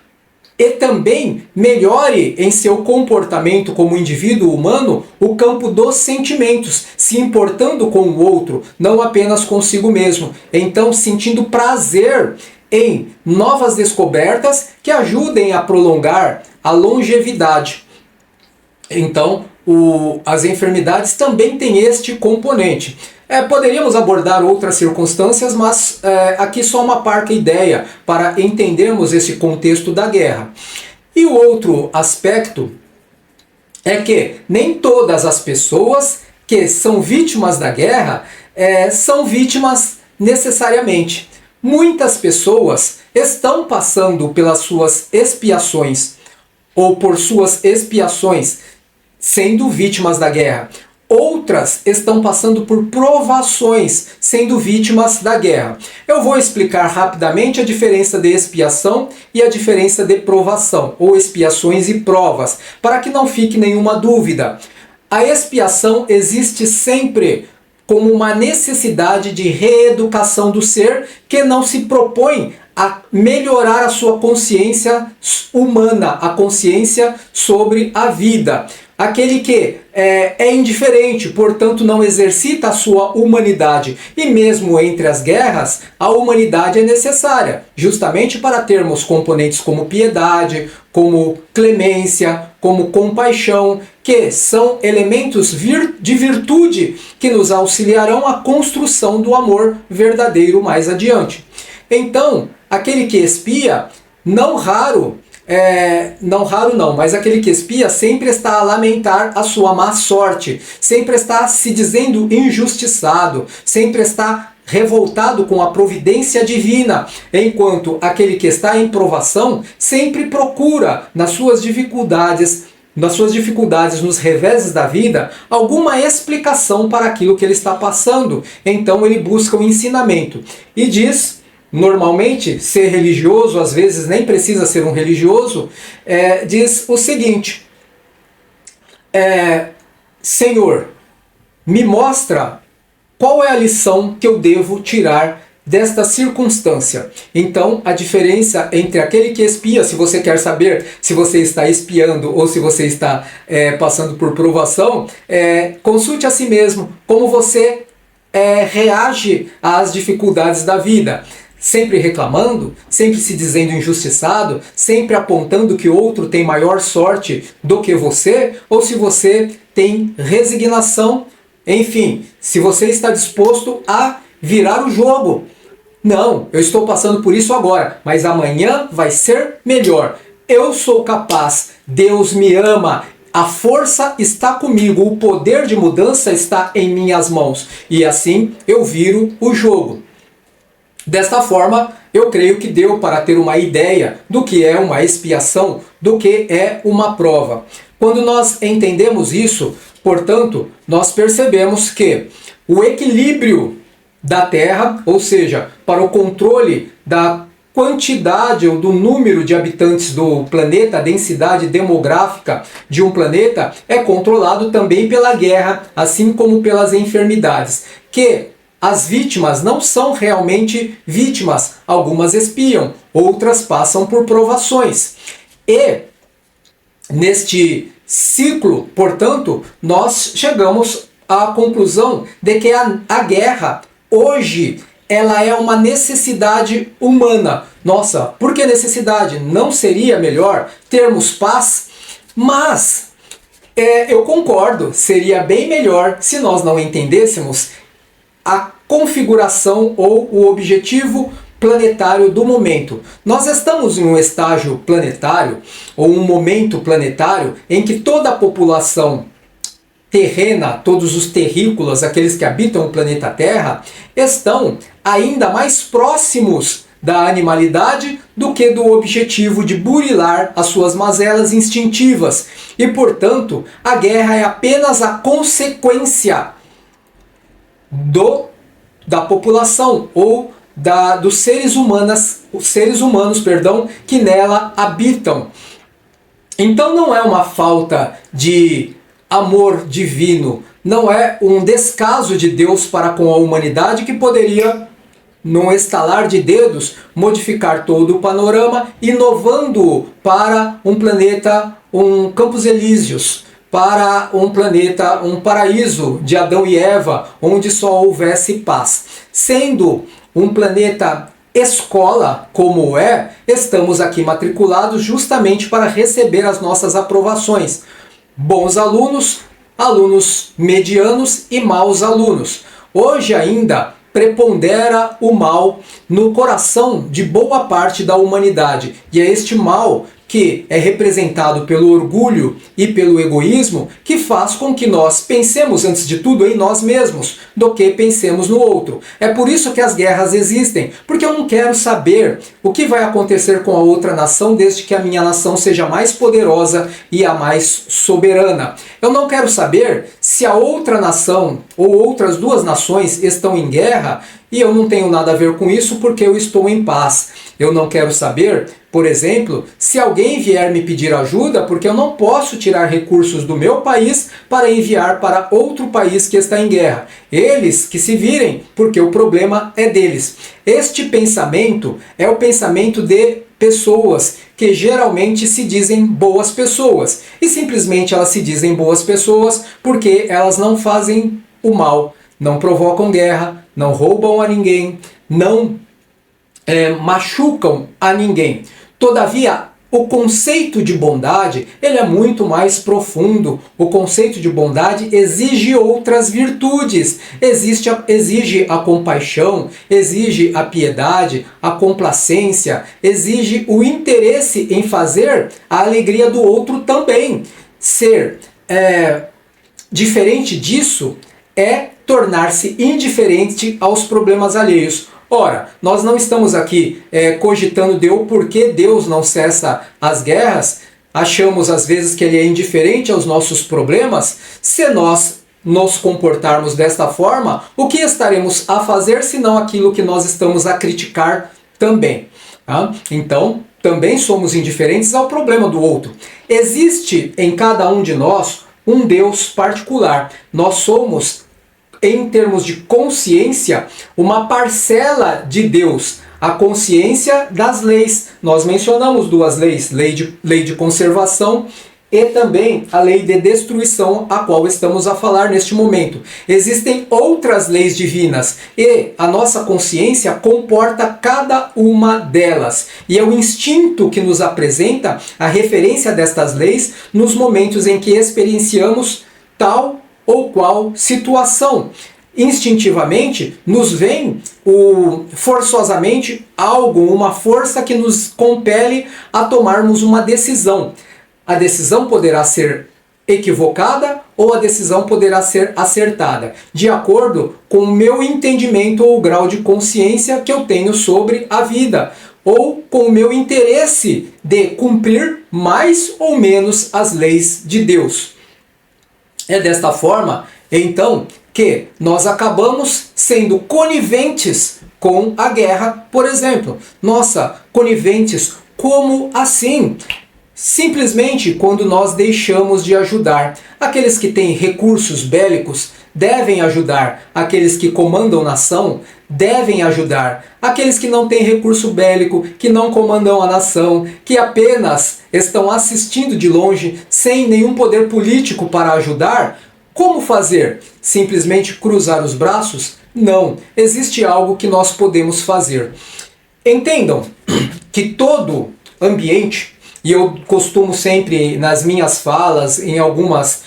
S1: e também melhore em seu comportamento como indivíduo humano o campo dos sentimentos, se importando com o outro, não apenas consigo mesmo. Então, sentindo prazer em novas descobertas que ajudem a prolongar a longevidade. Então, as enfermidades também têm este componente. Poderíamos abordar outras circunstâncias, mas aqui só uma parca ideia para entendermos esse contexto da guerra. E o outro aspecto é que nem todas as pessoas que são vítimas da guerra são vítimas necessariamente. Muitas pessoas estão passando pelas suas expiações, ou por suas expiações, sendo vítimas da guerra. Outras estão passando por provações, sendo vítimas da guerra. Eu vou explicar rapidamente a diferença de expiação e a diferença de provação, ou expiações e provas, para que não fique nenhuma dúvida. A expiação existe sempre como uma necessidade de reeducação do ser que não se propõe a melhorar a sua consciência humana, a consciência sobre a vida. Aquele que é indiferente, portanto não exercita a sua humanidade. E mesmo entre as guerras, a humanidade é necessária, justamente para termos componentes como piedade, como clemência, como compaixão, que são elementos de virtude que nos auxiliarão à construção do amor verdadeiro mais adiante. Então, aquele que expia, mas aquele que expia sempre está a lamentar a sua má sorte, sempre está se dizendo injustiçado, sempre está revoltado com a providência divina, enquanto aquele que está em provação sempre procura nas suas dificuldades, nos reveses da vida, alguma explicação para aquilo que ele está passando. Então ele busca o ensinamento e diz: normalmente, ser religioso, às vezes nem precisa ser um religioso, diz o seguinte: Senhor, me mostra qual é a lição que eu devo tirar desta circunstância. Então, a diferença entre aquele que expia, se você quer saber se você está espiando ou se você está passando por provação, consulte a si mesmo como você reage às dificuldades da vida. Sempre reclamando, sempre se dizendo injustiçado, sempre apontando que outro tem maior sorte do que você, ou se você tem resignação, enfim, se você está disposto a virar o jogo. Não, eu estou passando por isso agora, mas amanhã vai ser melhor. Eu sou capaz, Deus me ama, a força está comigo, o poder de mudança está em minhas mãos. E assim eu viro o jogo. Desta forma, eu creio que deu para ter uma ideia do que é uma expiação, do que é uma prova. Quando nós entendemos isso, portanto, nós percebemos que o equilíbrio da Terra, ou seja, para o controle da quantidade ou do número de habitantes do planeta, a densidade demográfica de um planeta, é controlado também pela guerra, assim como pelas enfermidades, que as vítimas não são realmente vítimas, algumas espiam, outras passam por provações. E neste ciclo, portanto, nós chegamos à conclusão de que a guerra hoje ela é uma necessidade humana. Nossa, por que necessidade? Não seria melhor termos paz? Mas eu concordo, seria bem melhor se nós não entendêssemos a configuração ou o objetivo planetário do momento. Nós estamos em um estágio planetário, ou um momento planetário, em que toda a população terrena, todos os terrícolas, aqueles que habitam o planeta Terra, estão ainda mais próximos da animalidade do que do objetivo de burilar as suas mazelas instintivas. E, portanto, a guerra é apenas a consequência da população ou dos seres humanos, que nela habitam. Então não é uma falta de amor divino, não é um descaso de Deus para com a humanidade que poderia, num estalar de dedos, modificar todo o panorama, inovando-o para um planeta, um Campos Elíseos, para um planeta, um paraíso de Adão e Eva, onde só houvesse paz. Sendo um planeta escola como é, estamos aqui matriculados justamente para receber as nossas aprovações. Bons alunos, alunos medianos e maus alunos. Hoje ainda prepondera o mal no coração de boa parte da humanidade. E é este mal que é representado pelo orgulho e pelo egoísmo, que faz com que nós pensemos antes de tudo em nós mesmos, do que pensemos no outro. É por isso que as guerras existem, porque eu não quero saber o que vai acontecer com a outra nação desde que a minha nação seja mais poderosa e a mais soberana. Eu não quero saber se a outra nação ou outras duas nações estão em guerra e eu não tenho nada a ver com isso porque eu estou em paz. Eu não quero saber, por exemplo, se alguém vier me pedir ajuda, porque eu não posso tirar recursos do meu país para enviar para outro país que está em guerra. Eles que se virem, porque o problema é deles. Este pensamento é o pensamento de pessoas que geralmente se dizem boas pessoas. E simplesmente elas se dizem boas pessoas porque elas não fazem o mal, não provocam guerra, não roubam a ninguém, não machucam a ninguém. Todavia, o conceito de bondade ele é muito mais profundo. O conceito de bondade exige outras virtudes. Exige a compaixão, exige a piedade, a complacência, exige o interesse em fazer a alegria do outro também. Ser diferente disso é tornar-se indiferente aos problemas alheios. Ora, nós não estamos aqui cogitando o porquê Deus não cessa as guerras. Achamos às vezes que Ele é indiferente aos nossos problemas. Se nós nos comportarmos desta forma, o que estaremos a fazer senão aquilo que nós estamos a criticar também? Tá? Então, também somos indiferentes ao problema do outro. Existe em cada um de nós um Deus particular. Nós somos, em termos de consciência, uma parcela de Deus, a consciência das leis. Nós mencionamos duas leis, lei de conservação e também a lei de destruição, a qual estamos a falar neste momento. Existem outras leis divinas e a nossa consciência comporta cada uma delas. E é o instinto que nos apresenta a referência destas leis nos momentos em que experienciamos tal ou qual situação. Instintivamente nos vem forçosamente algo, uma força que nos compele a tomarmos uma decisão. A decisão poderá ser equivocada ou a decisão poderá ser acertada, de acordo com o meu entendimento ou o grau de consciência que eu tenho sobre a vida. ou com o meu interesse de cumprir mais ou menos as leis de Deus. É desta forma, então, que nós acabamos sendo coniventes com a guerra, por exemplo. Nossa, coniventes, como assim? Simplesmente quando nós deixamos de ajudar. Aqueles que têm recursos bélicos devem ajudar. Aqueles que comandam nação devem ajudar. Aqueles que não têm recurso bélico, que não comandam a nação, que apenas estão assistindo de longe, sem nenhum poder político para ajudar, como fazer? Simplesmente cruzar os braços? Não. Existe algo que nós podemos fazer. Entendam que todo ambiente, e eu costumo sempre nas minhas falas, em algumas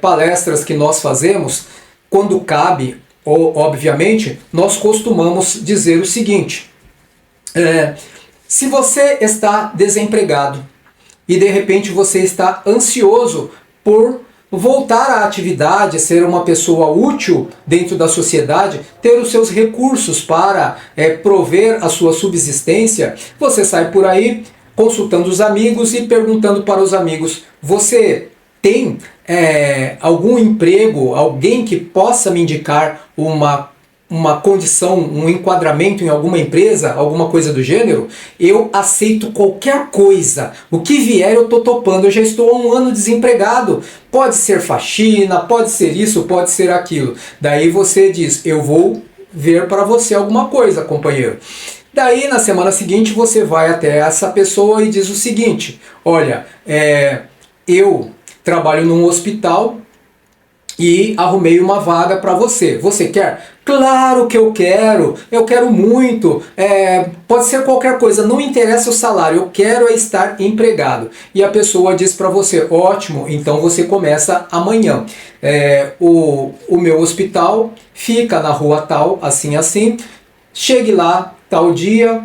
S1: palestras que nós fazemos, quando cabe, obviamente, nós costumamos dizer o seguinte: se você está desempregado e de repente você está ansioso por voltar à atividade, ser uma pessoa útil dentro da sociedade, ter os seus recursos para prover a sua subsistência, você sai por aí consultando os amigos e perguntando para os amigos: você tem algum emprego, alguém que possa me indicar uma condição, um enquadramento em alguma empresa, alguma coisa do gênero? Eu aceito qualquer coisa. O que vier eu estou topando. Eu já estou há um ano desempregado. Pode ser faxina, pode ser isso, pode ser aquilo. Daí você diz: eu vou ver para você alguma coisa, companheiro. Daí na semana seguinte você vai até essa pessoa e diz o seguinte: olha, eu trabalho num hospital e arrumei uma vaga para você. Você quer? Claro que eu quero muito, pode ser qualquer coisa, não interessa o salário, eu quero estar empregado. E a pessoa diz para você: ótimo, então você começa amanhã. O meu hospital fica na rua tal, assim, chegue lá tal dia,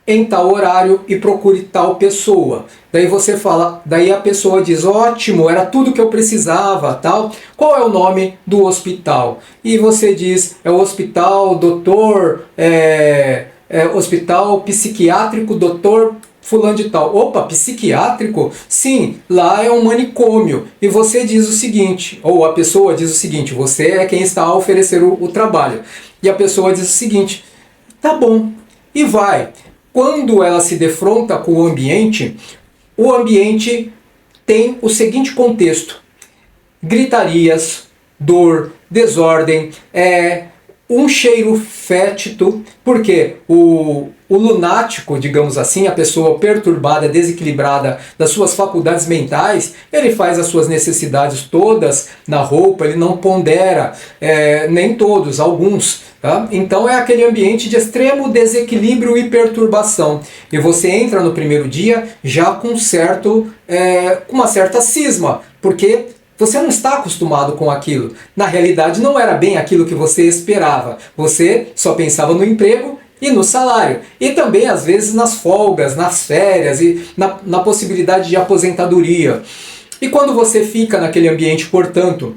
S1: em tal horário e procure tal pessoa. Daí você fala, daí a pessoa diz: ótimo, era tudo que eu precisava, tal. Qual é o nome do hospital? E você diz: é o Hospital Hospital Psiquiátrico Doutor fulano de tal. Opa, psiquiátrico? Sim, lá é um manicômio. E você diz o seguinte, ou a pessoa diz o seguinte, você é quem está a oferecer o trabalho. E a pessoa diz o seguinte: tá bom, e vai. Quando ela se defronta com o ambiente tem o seguinte contexto: gritarias, dor, desordem, um cheiro fétido, porque o lunático, digamos assim, a pessoa perturbada, desequilibrada das suas faculdades mentais, ele faz as suas necessidades todas na roupa, ele não pondera, nem todos, alguns. Tá? Então é aquele ambiente de extremo desequilíbrio e perturbação. E você entra no primeiro dia já com uma certa cisma, porque você não está acostumado com aquilo. Na realidade não era bem aquilo que você esperava. Você só pensava no emprego e no salário. E também às vezes nas folgas, nas férias e na possibilidade de aposentadoria. E quando você fica naquele ambiente, portanto,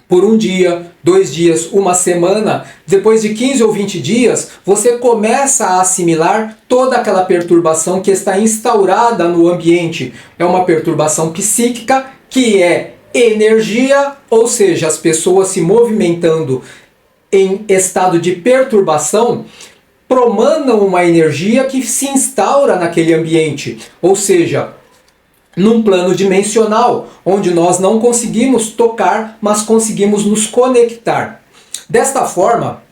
S1: por um dia, 2 dias, uma semana, depois de 15 ou 20 dias, você começa a assimilar toda aquela perturbação que está instaurada no ambiente. É uma perturbação psíquica que é energia, ou seja, as pessoas se movimentando em estado de perturbação promanam uma energia que se instaura naquele ambiente, ou seja, num plano dimensional, onde nós não conseguimos tocar, mas conseguimos nos conectar. Desta forma,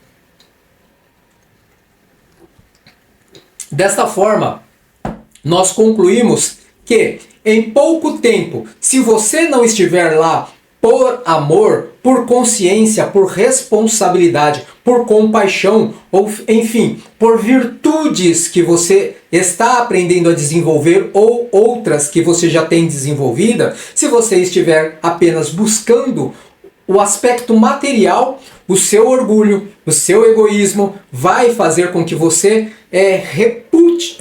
S1: nós concluímos que em pouco tempo, se você não estiver lá por amor, por consciência, por responsabilidade, por compaixão, ou enfim, por virtudes que você está aprendendo a desenvolver ou outras que você já tem desenvolvida, se você estiver apenas buscando o aspecto material, o seu orgulho, o seu egoísmo vai fazer com que você refute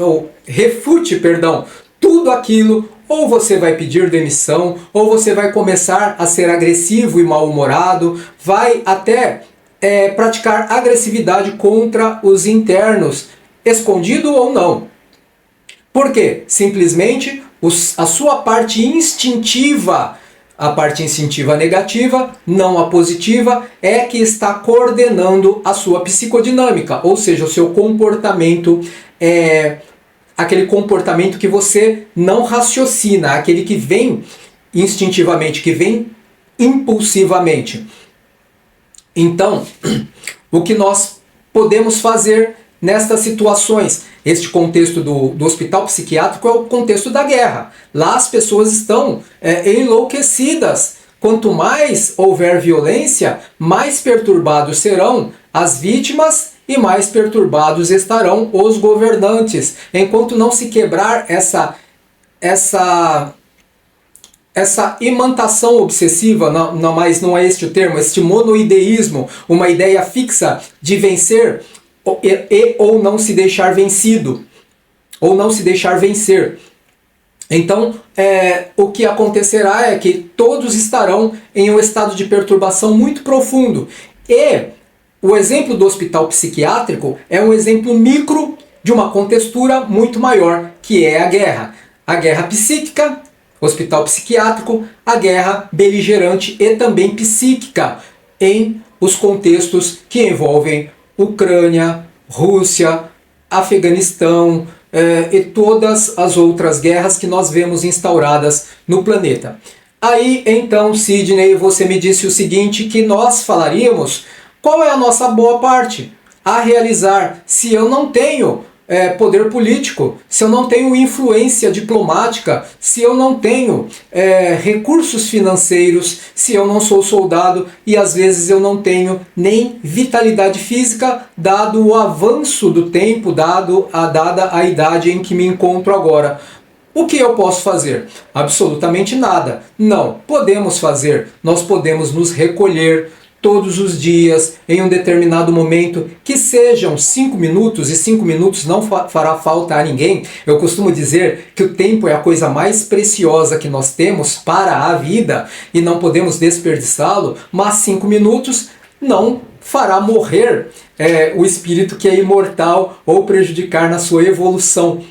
S1: tudo aquilo. Ou você vai pedir demissão, ou você vai começar a ser agressivo e mal-humorado, vai até praticar agressividade contra os internos, escondido ou não. Por quê? Simplesmente a sua parte instintiva, a parte instintiva negativa, não a positiva, é que está coordenando a sua psicodinâmica, ou seja, o seu comportamento, aquele comportamento que você não raciocina, aquele que vem instintivamente, que vem impulsivamente. Então, o que nós podemos fazer nestas situações? Este contexto do hospital psiquiátrico é o contexto da guerra. Lá as pessoas estão enlouquecidas. Quanto mais houver violência, mais perturbados serão as vítimas e mais perturbados estarão os governantes. Enquanto não se quebrar essa imantação obsessiva, mas não é este o termo, este monoideísmo, uma ideia fixa de vencer ou não se deixar vencido, ou não se deixar vencer. Então, o que acontecerá é que todos estarão em um estado de perturbação muito profundo. E o exemplo do hospital psiquiátrico é um exemplo micro de uma contextura muito maior, que é a guerra. A guerra psíquica, hospital psiquiátrico, a guerra beligerante e também psíquica em os contextos que envolvem Ucrânia, Rússia, Afeganistão e todas as outras guerras que nós vemos instauradas no planeta. Aí então, Sidney, você me disse o seguinte, que nós falaríamos qual é a nossa boa parte a realizar se eu não tenho poder político, se eu não tenho influência diplomática, se eu não tenho recursos financeiros, se eu não sou soldado e às vezes eu não tenho nem vitalidade física, dado o avanço do tempo, dada a idade em que me encontro agora. O que eu posso fazer? Absolutamente nada. Não podemos fazer. Nós podemos nos recolher todos os dias, em um determinado momento, que sejam 5 minutos, e 5 minutos não fará falta a ninguém. Eu costumo dizer que o tempo é a coisa mais preciosa que nós temos para a vida, e não podemos desperdiçá-lo, mas 5 minutos não fará morrer o espírito que é imortal, ou prejudicar na sua evolução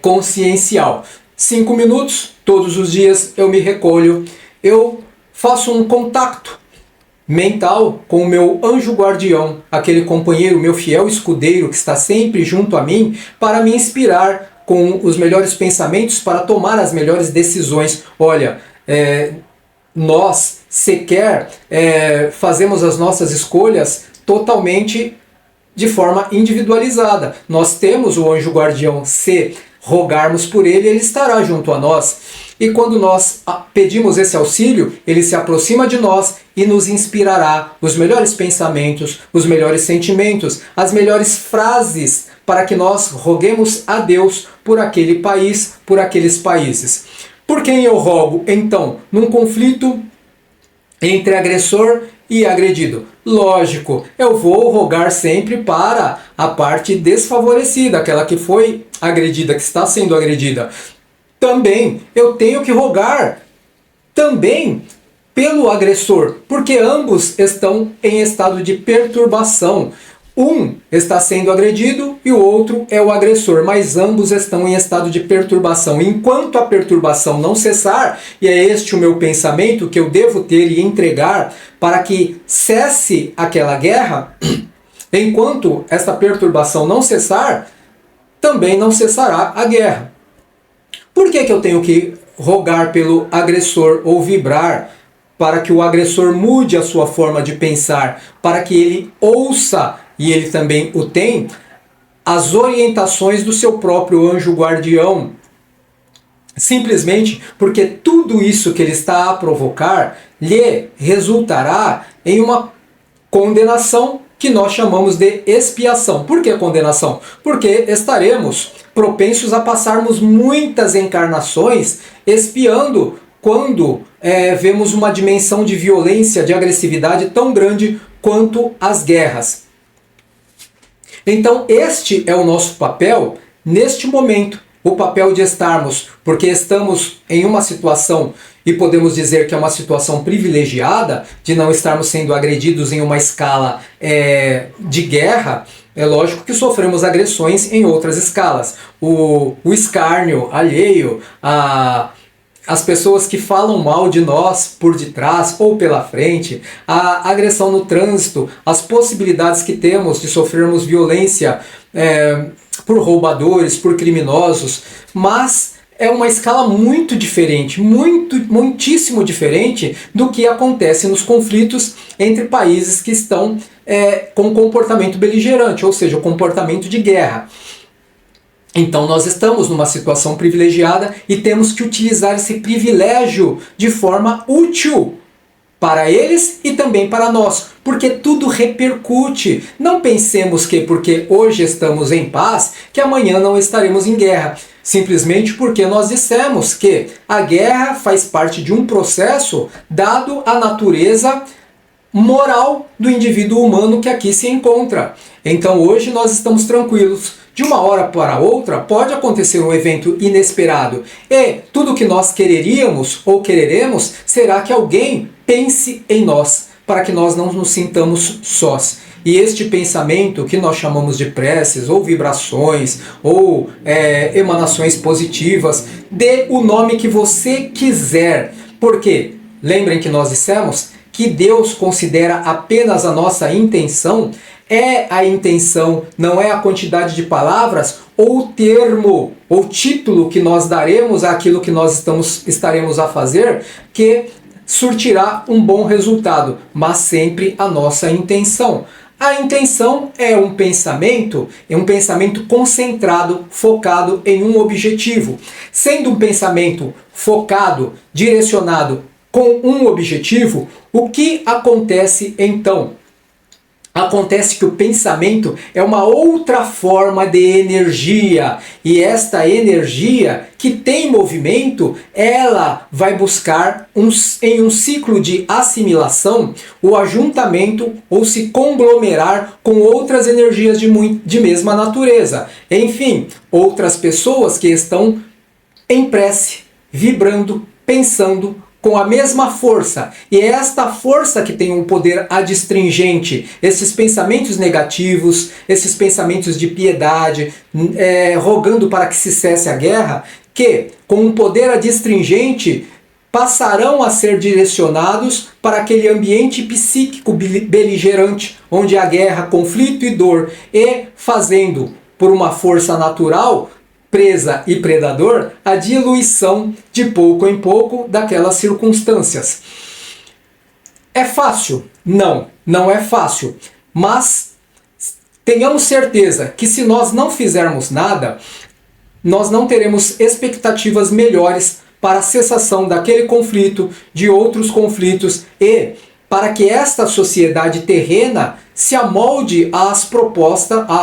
S1: consciencial. 5 minutos, todos os dias eu me recolho, eu faço um contato mental com o meu anjo guardião, aquele companheiro, meu fiel escudeiro que está sempre junto a mim para me inspirar com os melhores pensamentos para tomar as melhores decisões. Olha, nós sequer fazemos as nossas escolhas totalmente de forma individualizada. Nós temos o anjo guardião, se rogarmos por ele, ele estará junto a nós. E quando nós pedimos esse auxílio, ele se aproxima de nós e nos inspirará os melhores pensamentos, os melhores sentimentos, as melhores frases para que nós roguemos a Deus por aquele país, por aqueles países. Por quem eu rogo, então, num conflito entre agressor e agredido? Lógico, eu vou rogar sempre para a parte desfavorecida, aquela que foi agredida, que está sendo agredida. Também eu tenho que rogar também pelo agressor, porque ambos estão em estado de perturbação. Um está sendo agredido e o outro é o agressor, mas ambos estão em estado de perturbação. Enquanto a perturbação não cessar, e é este o meu pensamento que eu devo ter e entregar para que cesse aquela guerra, enquanto esta perturbação não cessar, também não cessará a guerra. Por que eu tenho que rogar pelo agressor ou vibrar para que o agressor mude a sua forma de pensar, para que ele ouça, e ele também o tem, as orientações do seu próprio anjo guardião? Simplesmente porque tudo isso que ele está a provocar lhe resultará em uma condenação que nós chamamos de expiação. Por que condenação? Porque estaremos propensos a passarmos muitas encarnações expiando quando vemos uma dimensão de violência, de agressividade tão grande quanto as guerras. Então este é o nosso papel neste momento, o papel de estarmos, porque estamos em uma situação, e podemos dizer que é uma situação privilegiada, de não estarmos sendo agredidos em uma escala de guerra, É lógico que sofremos agressões em outras escalas. O escárnio alheio, as pessoas que falam mal de nós por detrás ou pela frente, a agressão no trânsito, as possibilidades que temos de sofrermos violência por roubadores, por criminosos, mas é uma escala muito diferente, muitíssimo diferente do que acontece nos conflitos entre países que estão com comportamento beligerante, ou seja, o comportamento de guerra. Então nós estamos numa situação privilegiada e temos que utilizar esse privilégio de forma útil para eles e também para nós, porque tudo repercute. Não pensemos que porque hoje estamos em paz, que amanhã não estaremos em guerra. Simplesmente porque nós dissemos que a guerra faz parte de um processo dado a natureza moral do indivíduo humano que aqui se encontra. Então hoje nós estamos tranquilos. De uma hora para outra pode acontecer um evento inesperado e tudo que nós quereríamos ou quereremos será que alguém pense em nós, para que nós não nos sintamos sós. E este pensamento que nós chamamos de preces ou vibrações ou emanações positivas, dê o nome que você quiser. Porque lembrem que nós dissemos que Deus considera apenas a nossa intenção. É a intenção, não é a quantidade de palavras ou o termo ou título que nós daremos àquilo que nós estaremos a fazer que surtirá um bom resultado, mas sempre a nossa intenção. A intenção é um pensamento concentrado, focado em um objetivo. Sendo um pensamento focado, direcionado com um objetivo, o que acontece então? Acontece que o pensamento é uma outra forma de energia, e esta energia que tem movimento, ela vai buscar em um ciclo de assimilação o ajuntamento ou se conglomerar com outras energias de mesma natureza. Enfim, outras pessoas que estão em prece, vibrando, pensando, com a mesma força. E é esta força que tem um poder adstringente. Esses pensamentos negativos, esses pensamentos de piedade, rogando para que se cesse a guerra, que com um poder adstringente passarão a ser direcionados para aquele ambiente psíquico beligerante, onde há guerra, conflito e dor, e fazendo por uma força natural, presa e predador, a diluição de pouco em pouco daquelas circunstâncias. É fácil? Não, não é fácil. Mas tenhamos certeza que se nós não fizermos nada, nós não teremos expectativas melhores para a cessação daquele conflito, de outros conflitos e para que esta sociedade terrena se amolde à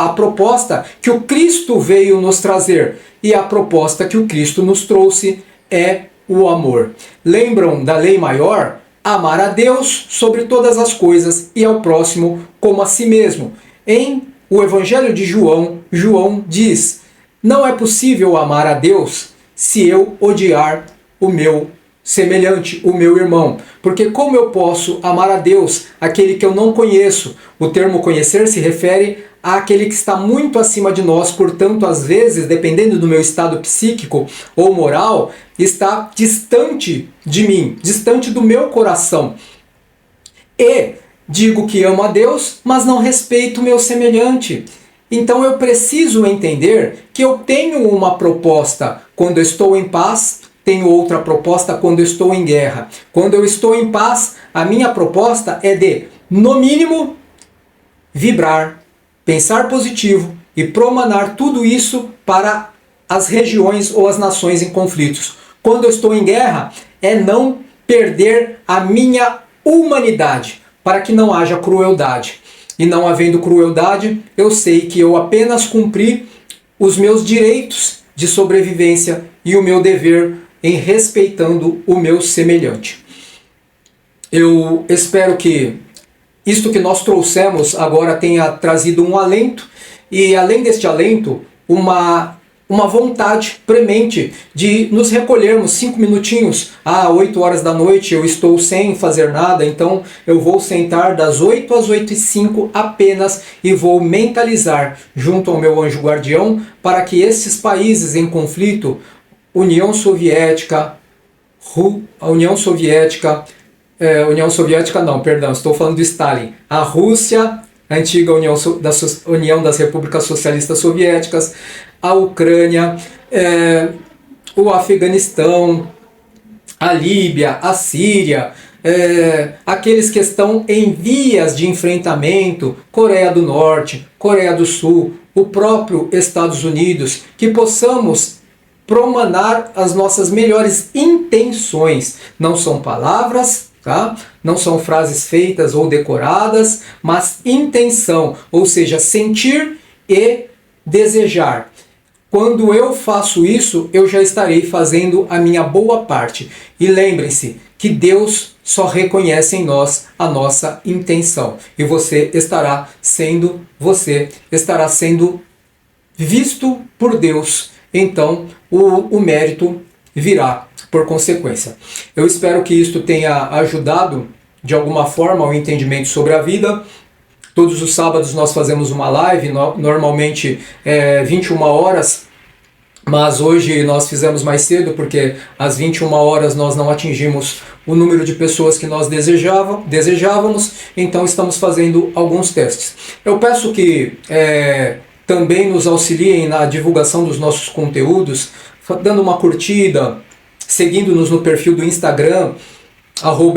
S1: proposta que o Cristo veio nos trazer. E a proposta que o Cristo nos trouxe é o amor. Lembram da lei maior? Amar a Deus sobre todas as coisas e ao próximo como a si mesmo. Em o Evangelho de João, João diz: não é possível amar a Deus se eu odiar o meu semelhante, o meu irmão. Porque como eu posso amar a Deus, aquele que eu não conheço? O termo conhecer se refere àquele que está muito acima de nós, portanto, às vezes, dependendo do meu estado psíquico ou moral, está distante de mim, distante do meu coração. E digo que amo a Deus, mas não respeito o meu semelhante. Então eu preciso entender que eu tenho uma proposta quando eu estou em paz, tenho outra proposta quando eu estou em guerra. Quando eu estou em paz, a minha proposta é de, no mínimo, vibrar, pensar positivo e promanar tudo isso para as regiões ou as nações em conflitos. Quando eu estou em guerra, é não perder a minha humanidade, para que não haja crueldade. E não havendo crueldade, eu sei que eu apenas cumpri os meus direitos de sobrevivência e o meu dever em respeitando o meu semelhante. Eu espero que isto que nós trouxemos agora tenha trazido um alento, e além deste alento, uma vontade premente de nos recolhermos 5 minutinhos. 8 horas da noite eu estou sem fazer nada, então eu vou sentar das 8 às 8h05 apenas e vou mentalizar junto ao meu anjo guardião para que esses países em conflito, União Soviética não, perdão, estou falando de Stalin, a Rússia, a antiga União das Repúblicas Socialistas Soviéticas, a Ucrânia, o Afeganistão, a Líbia, a Síria, aqueles que estão em vias de enfrentamento, Coreia do Norte, Coreia do Sul, o próprio Estados Unidos, que possamos promanar as nossas melhores intenções. Não são palavras, tá? Não são frases feitas ou decoradas, mas intenção, ou seja, sentir e desejar. Quando eu faço isso, eu já estarei fazendo a minha boa parte. E lembrem-se que Deus só reconhece em nós a nossa intenção. E você estará sendo visto por Deus. Então, o mérito virá por consequência. Eu espero que isto tenha ajudado de alguma forma ao entendimento sobre a vida. Todos os sábados nós fazemos uma live, normalmente 21 horas, mas hoje nós fizemos mais cedo porque às 21 horas nós não atingimos o número de pessoas que nós desejávamos, então estamos fazendo alguns testes. Eu peço que também nos auxiliem na divulgação dos nossos conteúdos, dando uma curtida, seguindo-nos no perfil do Instagram,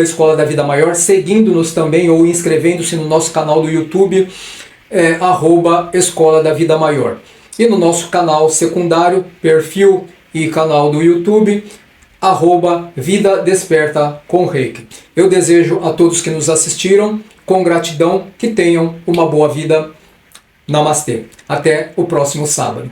S1: @Escola da Vida Maior, seguindo-nos também ou inscrevendo-se no nosso canal do YouTube, @Escola da Vida Maior. E no nosso canal secundário, perfil e canal do YouTube, @Vida Desperta com Reiki. Eu desejo a todos que nos assistiram, com gratidão, que tenham uma boa vida. Namastê. Até o próximo sábado.